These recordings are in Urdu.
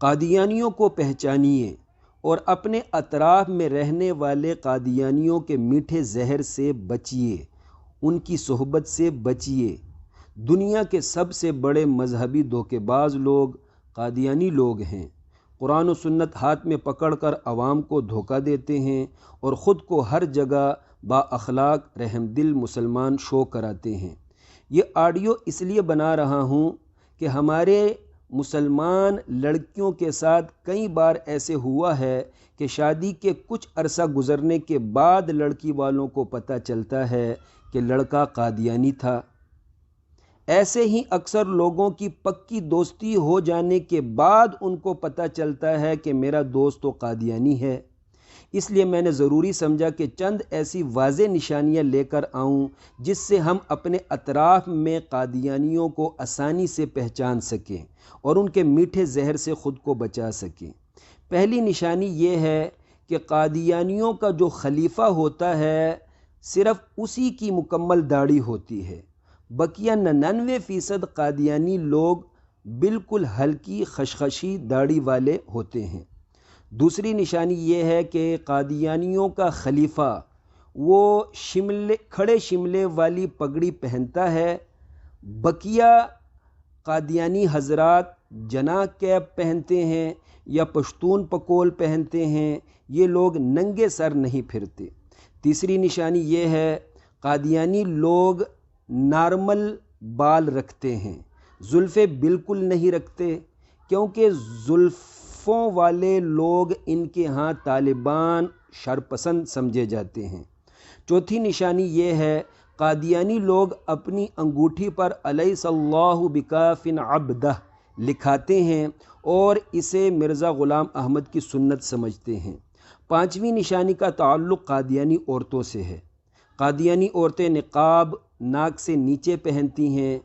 قادیانیوں کو پہچانیے اور اپنے اطراف میں رہنے والے قادیانیوں کے میٹھے زہر سے بچیے، ان کی صحبت سے بچیے۔ دنیا کے سب سے بڑے مذہبی دھوکے باز لوگ قادیانی لوگ ہیں۔ قرآن و سنت ہاتھ میں پکڑ کر عوام کو دھوکہ دیتے ہیں اور خود کو ہر جگہ با اخلاق رحم دل مسلمان شو کراتے ہیں۔ یہ آڈیو اس لیے بنا رہا ہوں کہ ہمارے مسلمان لڑکیوں کے ساتھ کئی بار ایسے ہوا ہے کہ شادی کے کچھ عرصہ گزرنے کے بعد لڑکی والوں کو پتہ چلتا ہے کہ لڑکا قادیانی تھا۔ ایسے ہی اکثر لوگوں کی پکی دوستی ہو جانے کے بعد ان کو پتہ چلتا ہے کہ میرا دوست تو قادیانی ہے۔ اس لیے میں نے ضروری سمجھا کہ چند ایسی واضح نشانیاں لے کر آؤں جس سے ہم اپنے اطراف میں قادیانیوں کو آسانی سے پہچان سکیں اور ان کے میٹھے زہر سے خود کو بچا سکیں۔ پہلی نشانی یہ ہے کہ قادیانیوں کا جو خلیفہ ہوتا ہے صرف اسی کی مکمل داڑھی ہوتی ہے، بقیہ 99% قادیانی لوگ بالکل ہلکی خشخشی داڑھی والے ہوتے ہیں۔ دوسری نشانی یہ ہے کہ قادیانیوں کا خلیفہ وہ کھڑے شملے والی پگڑی پہنتا ہے، بقیہ قادیانی حضرات جناح کیپ پہنتے ہیں یا پشتون پکول پہنتے ہیں، یہ لوگ ننگے سر نہیں پھرتے۔ تیسری نشانی یہ ہے قادیانی لوگ نارمل بال رکھتے ہیں، زلفیں بالکل نہیں رکھتے، کیونکہ زلفوں والے لوگ ان کے ہاں طالبان شرپسند سمجھے جاتے ہیں۔ چوتھی نشانی یہ ہے قادیانی لوگ اپنی انگوٹھی پر الیس اللہ بکاف عبدہ لکھاتے ہیں اور اسے مرزا غلام احمد کی سنت سمجھتے ہیں۔ پانچویں نشانی کا تعلق قادیانی عورتوں سے ہے۔ قادیانی عورتیں نقاب ناک سے نیچے پہنتی ہیں،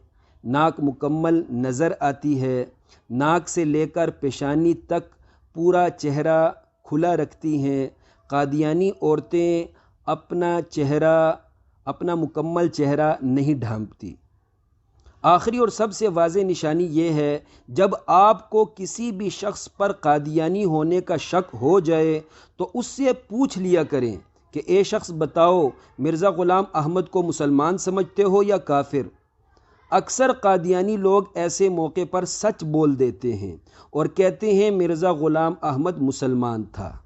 ناک مکمل نظر آتی ہے، ناک سے لے کر پیشانی تک پورا چہرہ کھلا رکھتی ہیں۔ قادیانی عورتیں اپنا مکمل چہرہ نہیں ڈھانپتی۔ آخری اور سب سے واضح نشانی یہ ہے جب آپ کو کسی بھی شخص پر قادیانی ہونے کا شک ہو جائے تو اس سے پوچھ لیا کریں کہ اے شخص بتاؤ مرزا غلام احمد کو مسلمان سمجھتے ہو یا کافر؟ اکثر قادیانی لوگ ایسے موقع پر سچ بول دیتے ہیں اور کہتے ہیں مرزا غلام احمد مسلمان تھا۔